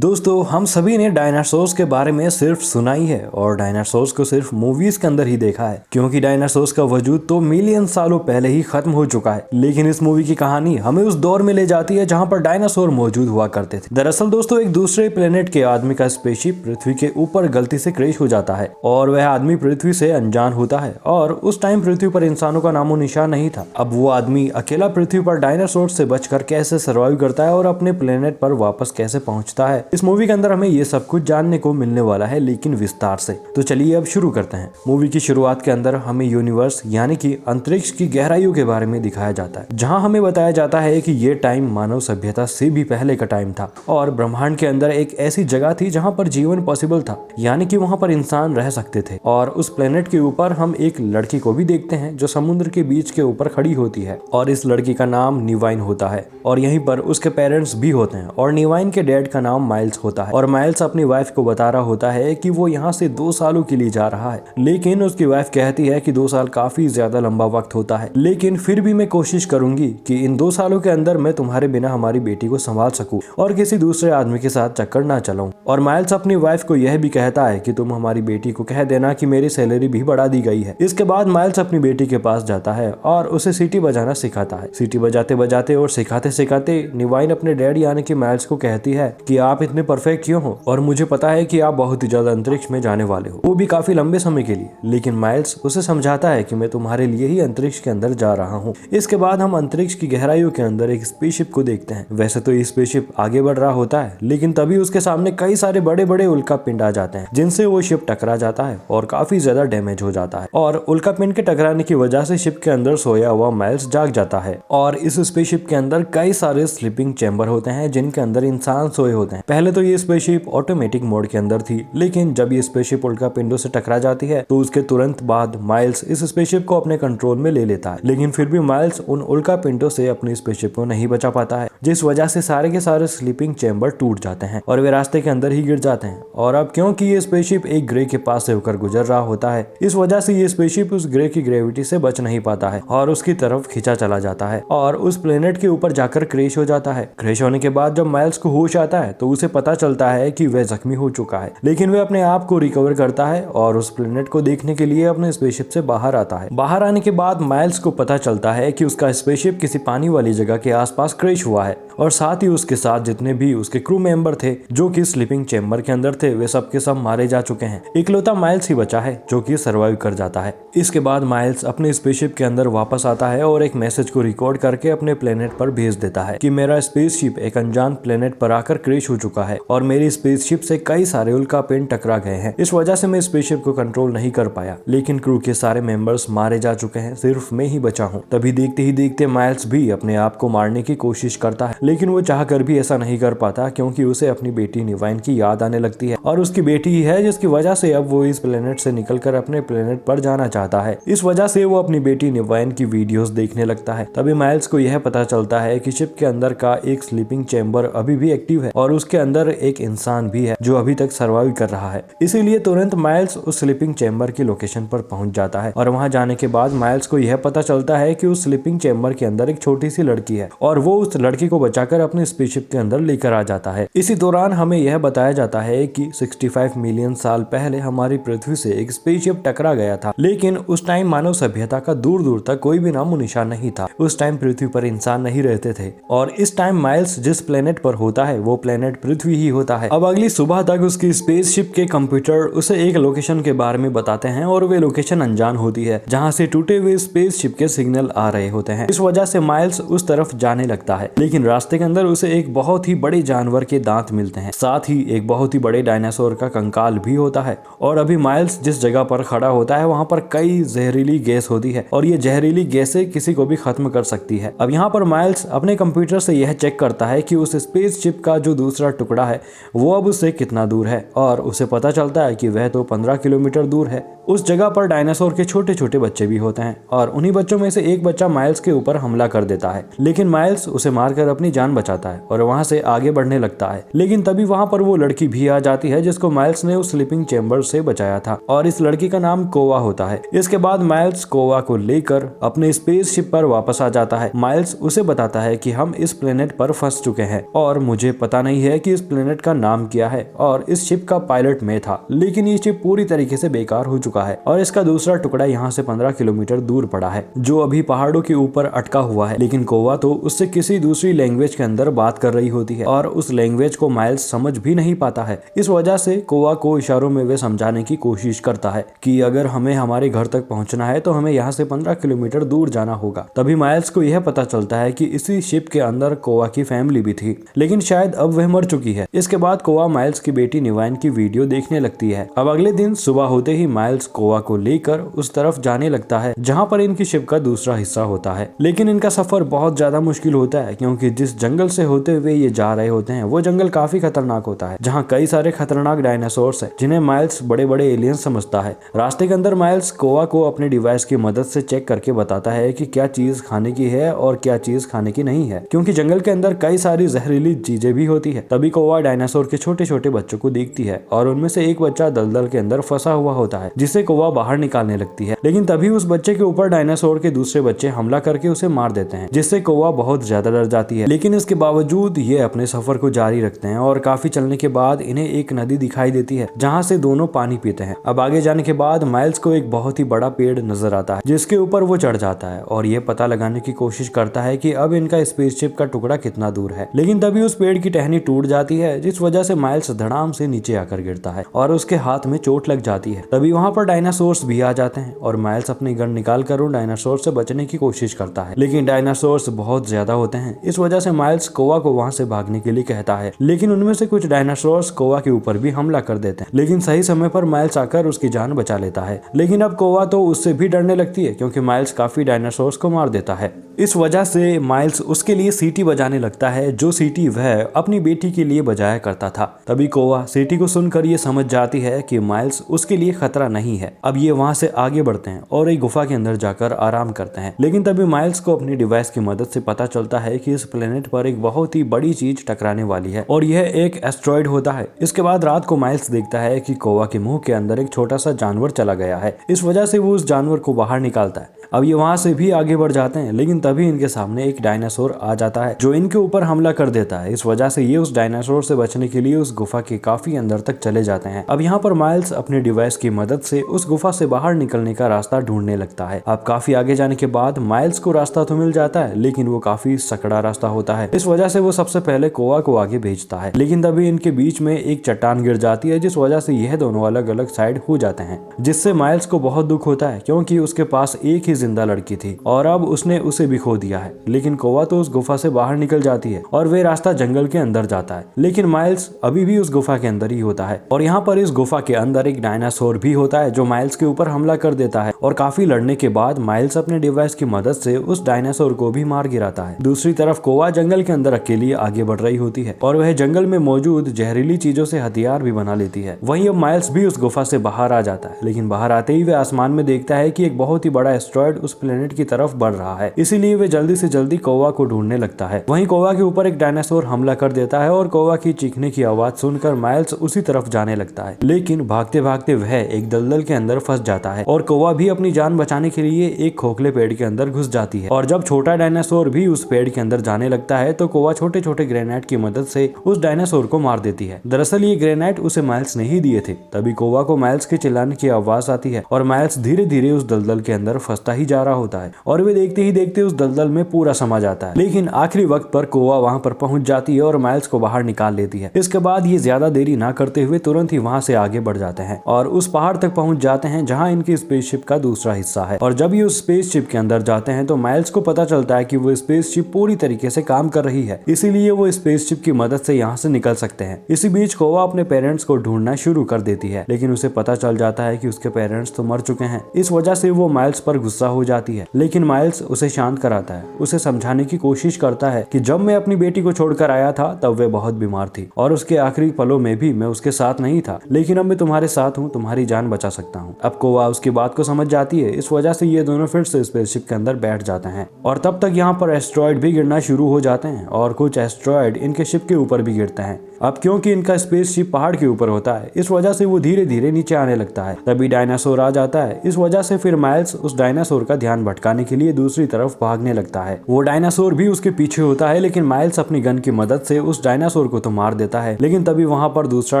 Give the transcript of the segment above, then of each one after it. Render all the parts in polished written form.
दोस्तों हम सभी ने डायनासोर्स के बारे में सिर्फ सुना ही है और डायनासोर्स को सिर्फ मूवीज के अंदर ही देखा है, क्योंकि डायनासोर्स का वजूद तो मिलियन सालों पहले ही खत्म हो चुका है। लेकिन इस मूवी की कहानी हमें उस दौर में ले जाती है जहां पर डायनासोर मौजूद हुआ करते थे। दरअसल दोस्तों एक दूसरे प्लेनेट के आदमी का स्पेसशिप पृथ्वी के ऊपर गलती से क्रैश हो जाता है और वह आदमी पृथ्वी से अनजान होता है और उस टाइम पृथ्वी पर इंसानों का नामो निशान नहीं था। अब वो आदमी अकेला पृथ्वी पर डायनासोर से बचकर कैसे सर्वाइव करता है और अपने प्लेनेट पर वापस कैसे पहुंचता है, इस मूवी के अंदर हमें ये सब कुछ जानने को मिलने वाला है, लेकिन विस्तार से। तो चलिए अब शुरू करते हैं। मूवी की शुरुआत के अंदर हमें यूनिवर्स यानी कि अंतरिक्ष की गहराइयों के बारे में दिखाया जाता है, जहां हमें बताया जाता है कि ये टाइम मानव सभ्यता से भी पहले का टाइम था और ब्रह्मांड के अंदर एक ऐसी जगह थी जहां पर जीवन पॉसिबल था, यानी कि वहां पर इंसान रह सकते थे। और उस प्लेनेट के ऊपर हम एक लड़की को भी देखते हैं जो समुद्र के बीच के ऊपर खड़ी होती है और इस लड़की का नाम निवाइन होता है और यहीं पर उसके पेरेंट्स भी होते हैं और निवाइन के डैड का नाम माइल्स होता है। और माइल्स अपनी वाइफ को बता रहा होता है कि वो यहाँ से 2 सालों के लिए जा रहा है, लेकिन उसकी वाइफ कहती है कि 2 साल काफी ज्यादा लंबा वक्त होता है, लेकिन फिर भी मैं कोशिश करूंगी कि इन 2 सालों के अंदर मैं तुम्हारे बिना हमारी बेटी को संभाल सकूं और किसी दूसरे आदमी के साथ चक्कर ना चलाऊं। और माइल्स अपनी वाइफ को यह भी कहता है कि तुम हमारी बेटी को कह देना कि मेरी सैलरी भी बढ़ा दी गई है। इसके बाद माइल्स अपनी बेटी के पास जाता है और उसे सीटी बजाना सिखाता है। सीटी बजाते बजाते और सिखाते सिखाते निवाइन अपने डैड यानी कि माइल्स को कहती है कि आप इतने परफेक्ट क्यों हो और मुझे पता है कि आप बहुत ही ज्यादा अंतरिक्ष में जाने वाले हो, वो भी काफी लंबे समय के लिए। लेकिन माइल्स उसे समझाता है कि मैं तुम्हारे लिए ही अंतरिक्ष के अंदर जा रहा हूँ। इसके बाद हम अंतरिक्ष की गहराइयों के अंदर एक स्पेसशिप को देखते हैं। वैसे तो ये स्पेसशिप आगे बढ़ रहा होता है, लेकिन तभी उसके सामने कई सारे बड़े बड़े उल्का पिंड आ जाते हैं, जिनसे वो शिप टकरा जाता है और काफी ज्यादा डैमेज हो जाता है। और उल्का पिंड के टकराने की वजह से शिप के अंदर सोया हुआ माइल्स जाग जाता है और इस स्पेसशिप के अंदर कई सारे स्लीपिंग चैम्बर होते हैं जिनके अंदर इंसान सोए होते हैं। पहले तो ये स्पेसशिप ऑटोमेटिक मोड के अंदर थी, लेकिन जब ये स्पेसशिप उल्का पिंडों से टकरा जाती है तो उसके तुरंत बाद माइल्स इस स्पेसशिप को अपने कंट्रोल में ले लेता है। लेकिन फिर भी माइल्स उन उल्का पिंडों से अपनी स्पेसशिप को नहीं बचा पाता है, जिस वजह से सारे के सारे स्लीपिंग चैम्बर टूट जाते हैं और वे रास्ते के अंदर ही गिर जाते हैं। और अब क्योंकि ये स्पेसशिप एक ग्रे के पास से होकर गुजर रहा होता है, इस वजह से ये स्पेसशिप उस ग्रे की ग्रेविटी से बच नहीं पाता है और उसकी तरफ खींचा चला जाता है और उस प्लेनेट के ऊपर जाकर क्रैश हो जाता है। क्रैश होने के बाद जब माइल्स को होश आता है तो उसे पता चलता है कि वह जख्मी हो चुका है, लेकिन वह अपने आप को रिकवर करता है और उस प्लेनेट को देखने के लिए अपने स्पेसशिप से बाहर आता है। बाहर आने के बाद माइल्स को पता चलता है कि उसका स्पेसशिप किसी पानी वाली जगह के आसपास क्रैश हुआ है और साथ ही उसके साथ जितने भी उसके क्रू मेंबर थे जो कि स्लीपिंग चैम्बर के अंदर थे, वे सब के सब मारे जा चुके हैं। इकलौता माइल्स ही बचा है जो कि सर्वाइव कर जाता है। इसके बाद माइल्स अपने स्पेसशिप के अंदर वापस आता है और एक मैसेज को रिकॉर्ड करके अपने प्लेनेट पर भेज देता है कि मेरा स्पेसशिप एक अनजान प्लेनेट पर आकर क्रैश हो चुका है और मेरी स्पेसशिप से कई सारे उल्का पिंड टकरा गए हैं। इस वजह से मैं स्पेसशिप को कंट्रोल नहीं कर पाया, लेकिन क्रू के सारे मेंबर्स मारे जा चुके हैं, सिर्फ मैं ही बचा हूँ। तभी देखते ही देखते माइल्स भी अपने आप को मारने की कोशिश करता है, लेकिन वो चाहकर भी ऐसा नहीं कर पाता क्योंकि उसे अपनी बेटी निवाइन की याद आने लगती है और उसकी बेटी ही है जिसकी वजह से अब वो इस प्लेनेट से निकलकर अपने प्लेनेट पर जाना चाहता है। इस वजह से वो अपनी बेटी निवाइन की वीडियोस देखने लगता है। तभी माइल्स को यह पता चलता है कि शिप के अंदर का एक स्लीपिंग चैम्बर अभी भी एक्टिव है और उसके अंदर एक इंसान भी है जो अभी तक सर्वाइव कर रहा है। इसीलिए तुरंत माइल्स उस स्लीपिंग चैम्बर की लोकेशन पर पहुंच जाता है और वहां जाने के बाद माइल्स को यह पता चलता है कि उस स्लीपिंग चैम्बर के अंदर एक छोटी सी लड़की है और वो उस लड़की को बचाकर अपने स्पेसशिप के अंदर लेकर आ जाता है। इसी दौरान हमें यह बताया जाता है कि 65 मिलियन साल पहले हमारी पृथ्वी से एक स्पेसशिप टकरा गया था, लेकिन उस टाइम मानव सभ्यता का दूर दूर तक कोई भी नामो निशान नहीं था। उस टाइम पृथ्वी पर इंसान नहीं रहते थे और इस टाइम माइल्स जिस प्लेनेट पर होता है वो प्लेनेट पृथ्वी ही होता है। अब अगली सुबह तक उसकी स्पेसशिप के कंप्यूटर उसे एक लोकेशन के बारे में बताते हैं और वे लोकेशन अनजान होती है जहां से टूटे हुए स्पेसशिप के सिग्नल आ रहे होते हैं। इस वजह से माइल्स उस तरफ जाने लगता है, लेकिन रास्ते के अंदर उसे एक बहुत ही बड़े जानवर के दांत मिलते हैं, साथ ही एक बहुत ही बड़े डायनासोर का कंकाल भी होता है। और अभी माइल्स जिस जगह पर खड़ा होता है वहां पर कई जहरीली गैस होती है और ये जहरीली गैसें किसी को भी खत्म कर सकती है। अब यहाँ पर माइल्स अपने कंप्यूटर से यह चेक करता है कि उस स्पेसशिप का जो दूसरा टुकड़ा है वो अब उससे कितना दूर है और उसे पता चलता है कि वह तो 15 किलोमीटर दूर है। उस जगह पर डायनासोर के छोटे छोटे बच्चे भी होते हैं और उन्हीं बच्चों में से एक बच्चा माइल्स के ऊपर हमला कर देता है, लेकिन माइल्स उसे मारकर अपनी जान बचाता है और वहां से आगे बढ़ने लगता है। लेकिन तभी वहां पर वो लड़की भी आ जाती है जिसको माइल्स ने उस स्लीपिंग चेंबर से बचाया था और इस लड़की का नाम कोवा होता है। इसके बाद माइल्स कोवा को लेकर अपने स्पेसशिप पर वापस आ जाता है। माइल्स उसे बताता है कि हम इस प्लेनेट पर फंस चुके हैं और मुझे पता नहीं है कि इस प्लेनेट का नाम क्या है और इस शिप का पायलट मैं था, लेकिन ये शिप पूरी तरीके से बेकार हो चुका है और इसका दूसरा टुकड़ा यहाँ से 15 किलोमीटर दूर पड़ा है जो अभी पहाड़ों के ऊपर अटका हुआ है। लेकिन कोवा तो उससे किसी दूसरी लैंग्वेज के अंदर बात कर रही होती है और उस लैंग्वेज को माइल्स समझ भी नहीं पाता है। इस वजह से कोवा को इशारों में वे समझाने की कोशिश करता है कि अगर हमें हमारे घर तक पहुंचना है तो हमें यहाँ से 15 किलोमीटर दूर जाना होगा। तभी माइल्स को यह पता चलता है कि इसी शिप के अंदर कोवा की फैमिली भी थी, लेकिन शायद अब वह मर चुकी है। इसके बाद कोवा माइल्स की बेटी निवाइन की वीडियो देखने लगती है। अब अगले दिन सुबह होते ही माइल्स कोवा को लेकर उस तरफ जाने लगता है जहाँ पर इनकी शिप का दूसरा हिस्सा होता है। लेकिन इनका सफर बहुत ज्यादा मुश्किल होता है क्योंकि जिस जंगल से होते हुए ये जा रहे होते हैं वो जंगल काफी खतरनाक होता है, जहाँ कई सारे खतरनाक डायनासोर्स हैं जिन्हें माइल्स बड़े बड़े एलियंस समझता है। रास्ते के अंदर माइल्स कोवा को अपने डिवाइस की मदद से चेक करके बताता है कि क्या चीज खाने की है और क्या चीज खाने की नहीं है, क्योंकि जंगल के अंदर कई सारी जहरीली चीजें भी होती है। तभी कोवा डायनासोर के छोटे छोटे बच्चों को देखती है और उनमें से एक बच्चा दलदल के अंदर फंसा हुआ होता है जिसे कोवा बाहर निकालने लगती है। लेकिन तभी उस बच्चे के ऊपर डायनासोर के दूसरे बच्चे हमला करके उसे मार देते हैं, जिससे कोवा बहुत ज्यादा डर जाती है। लेकिन इसके बावजूद ये अपने सफर को जारी रखते हैं और काफी चलने के बाद इन्हें एक नदी दिखाई देती है जहाँ से दोनों पानी पीते हैं। अब आगे जाने के बाद माइल्स को एक बहुत ही बड़ा पेड़ नजर आता है जिसके ऊपर वो चढ़ जाता है और ये पता लगाने की कोशिश करता है कि अब इनका स्पेसशिप का टुकड़ा कितना दूर है। लेकिन तभी उस पेड़ की टहनी टूट जाती है जिस वजह से माइल्स धड़ाम से नीचे आकर गिरता है और उसके हाथ में चोट लग जाती है। तभी वहाँ पर डायनासोर्स भी आ जाते हैं और माइल्स अपनी गन निकाल कर उन डायनासोर से बचने की कोशिश करता है, लेकिन डायनासोर्स बहुत ज्यादा होते हैं। इस वजह से माइल्स कोवा को वहाँ से भागने के लिए कहता है, लेकिन उनमें से कुछ डायनासोर्स कोवा के ऊपर भी हमला कर देते हैं। लेकिन सही समय पर माइल्स आकर उसकी जान बचा लेता है। लेकिन अब कोवा तो उससे भी डरने लगती है क्योंकि माइल्स काफी डायनासोर्स को मार देता है। इस वजह से माइल्स उसके लिए सीटी बजाने लगता है, जो सीटी वह अपनी बेटी के लिए बजाया करता था। तभी कोवा सीटी को सुनकर ये समझ जाती है कि माइल्स उसके लिए खतरा नहीं है। अब ये वहां से आगे बढ़ते हैं और एक गुफा के अंदर जाकर आराम करते हैं। लेकिन तभी माइल्स को अपनी डिवाइस की मदद से पता चलता है कि इस प्लेनेट पर एक बहुत ही बड़ी चीज टकराने वाली है और यह एक एस्ट्रॉइड होता है। इसके बाद रात को माइल्स देखता है कि कोवा के मुंह के अंदर एक छोटा सा जानवर चला गया है। इस वजह से वो उस जानवर को बाहर निकालता है। अब ये वहां से भी आगे बढ़ जाते हैं, लेकिन तभी इनके सामने एक डायनासोर आ जाता है जो इनके ऊपर हमला कर देता है। इस वजह से ये उस डायनासोर से बचने के लिए उस गुफा के काफी अंदर तक चले जाते हैं। अब यहाँ पर माइल्स अपने डिवाइस की मदद से उस गुफा से बाहर निकलने का रास्ता ढूंढने लगता है। अब काफी आगे जाने के बाद माइल्स को रास्ता तो मिल जाता है, लेकिन वो काफी सकड़ा रास्ता होता है। इस वजह से वो सबसे पहले कोवा को आगे भेजता है, लेकिन तभी इनके बीच में एक चट्टान गिर जाती है जिस वजह से यह दोनों अलग अलग साइड हो जाते हैं, जिससे माइल्स को बहुत दुख होता है क्योंकि उसके पास एक ही जिंदा लड़की थी और अब उसने उसे भी खो दिया है। लेकिन कोवा तो उस गुफा से बाहर निकल जाती है और वे रास्ता जंगल के अंदर जाता है, लेकिन माइल्स अभी भी उस गुफा के अंदर ही होता है। और यहाँ पर इस गुफा के अंदर एक डायनासोर भी होता है जो माइल्स के ऊपर हमला कर देता है और काफी लड़ने के बाद माइल्स अपने डिवाइस की मदद से उस डायनासोर को भी मार गिराता है। दूसरी तरफ कोवा जंगल के अंदर अकेली आगे बढ़ रही होती है और वह जंगल में मौजूद जहरीली चीजों से हथियार भी बना लेती है। वहीं अब माइल्स भी उस गुफा से बाहर आ जाता है, लेकिन बाहर आते ही वह आसमान में देखता है कि एक बहुत ही बड़ा एस्ट्रॉइड उस प्लेनेट की तरफ बढ़ रहा है। इसीलिए वे जल्दी से जल्दी कोवा को ढूंढने लगता है। वहीं कोवा के ऊपर एक डायनासोर हमला कर देता है और कोवा की चीखने की आवाज सुनकर माइल्स उसी तरफ जाने लगता है, लेकिन भागते भागते वह एक दलदल के अंदर फंस जाता है और कोवा भी अपनी जान बचाने के लिए एक खोखले पेड़ के अंदर घुस जाती है। और जब छोटा डायनासोर भी उस पेड़ के अंदर जाने लगता है तो कोवा छोटे छोटे ग्रेनाइट की मदद से उस डायनासोर को मार देती है। दरअसल ये ग्रेनाइट उसे माइल्स ने ही दिए थे। तभी कोवा को माइल्स के चिल्लाने की आवाज आती है और माइल्स धीरे धीरे उस दलदल के अंदर फंसता ही जा रहा होता है और वे देखते ही देखते उस दलदल में पूरा समा जाता है। लेकिन आखिरी वक्त पर कोवा वहां पर पहुंच जाती है और माइल्स को बाहर निकाल लेती है। इसके बाद ये ज्यादा देरी ना करते हुए तुरंत ही वहां से आगे बढ़ जाते हैं और उस पहाड़ तक पहुंच जाते हैं जहां इनकी स्पेसशिप का दूसरा हिस्सा है। और जब ये उस स्पेसशिप के अंदर जाते हैं तो माइल्स को पता चलता है कि वो स्पेसशिप पूरी तरीके से काम कर रही है, इसीलिए वो स्पेसशिप की मदद से यहाँ से निकल सकते हैं। इसी बीच कोवा अपने पेरेंट्स को ढूंढना शुरू कर देती है, लेकिन उसे पता चल जाता है कि उसके पेरेंट्स तो मर चुके हैं। इस वजह से वो माइल्स पर गुस्सा हो जाती है, लेकिन माइल्स उसे शांत कराता है, उसे समझाने की कोशिश करता है कि जब मैं अपनी बेटी को छोड़कर आया था तब वे बहुत बीमार थी और उसके आखिरी पलों में भी मैं उसके साथ नहीं था, लेकिन अब मैं तुम्हारे साथ हूँ, तुम्हारी जान बचा सकता हूँ। अब कोवा उसकी बात को समझ जाती है, इस वजह से ये दोनों फिर से स्पेसशिप के अंदर बैठ जाते हैं और तब तक यहाँ पर एस्ट्रॉयड भी गिरना शुरू हो जाते हैं और कुछ एस्ट्रॉयड इनके शिप के ऊपर भी गिरते हैं। अब क्योंकि इनका स्पेसशिप पहाड़ के ऊपर होता है, इस वजह से वो धीरे धीरे नीचे आने लगता है। तभी डायनासोर आ जाता है, इस वजह से फिर माइल्स उस डायनासोर का ध्यान भटकाने के लिए दूसरी तरफ भागने लगता है। वो डायनासोर भी उसके पीछे होता है, लेकिन माइल्स अपनी गन की मदद से उस डायनासोर को तो मार देता है, लेकिन तभी वहां पर दूसरा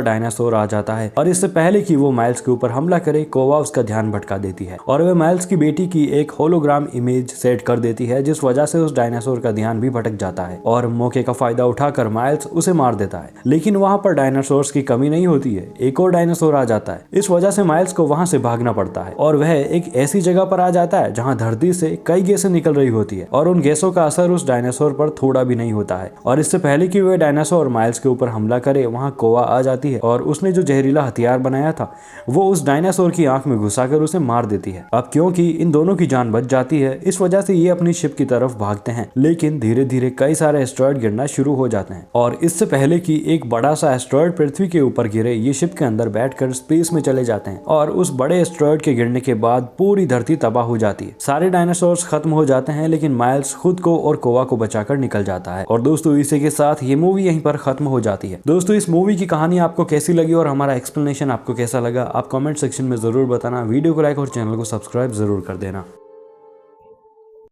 डायनासोर आ जाता है और इससे पहले कि वो माइल्स के ऊपर हमला करे, कोवा उसका ध्यान भटका देती है और वे माइल्स की बेटी की एक होलोग्राम इमेज सेट कर देती है, जिस वजह से उस डायनासोर का ध्यान भी भटक जाता है और मौके का फायदा उठाकर माइल्स उसे मार देता है। लेकिन वहां पर डायनासोर्स की कमी नहीं होती है, एक और डायनासोर आ जाता है। इस वजह से माइल्स को वहां से भागना पड़ता है और वह एक ऐसी जगह पर आ जाता है जहां धरती से कई गैसें निकल रही होती है और उन गैसों का असर उस डायनासोर पर थोड़ा भी नहीं होता है। और इससे पहले कि वह डायनासोर माइल्स के ऊपर हमला करे, वहां कोवा आ जाती है और उसने जो जहरीला हथियार बनाया था वो उस डायनासोर की आंख में घुसाकर उसे मार देती है। अब क्योंकि इन दोनों की जान बच जाती है, इस वजह से ये अपनी शिप की तरफ भागते हैं, लेकिन धीरे धीरे कई सारे एस्ट्रॉयड गिरना शुरू हो जाते हैं और इससे पहले कि एक बड़ा सा एस्ट्रॉयड पृथ्वी के ऊपर गिरे, ये शिप के अंदर बैठकर स्पेस में चले जाते हैं और उस बड़े एस्ट्रॉयड के गिरने के बाद पूरी धरती तबाह हो जाती है। सारे डायनासोर्स खत्म हो जाते हैं, लेकिन माइल्स खुद को और कोवा को बचाकर निकल जाता है। और दोस्तों, इसी के साथ ये मूवी यहीं पर खत्म हो जाती है। दोस्तों, इस मूवी की कहानी आपको कैसी लगी और हमारा एक्सप्लेनेशन आपको कैसा लगा, आप कमेंट सेक्शन में जरूर बताना। वीडियो को लाइक और चैनल को सब्सक्राइब जरूर कर देना।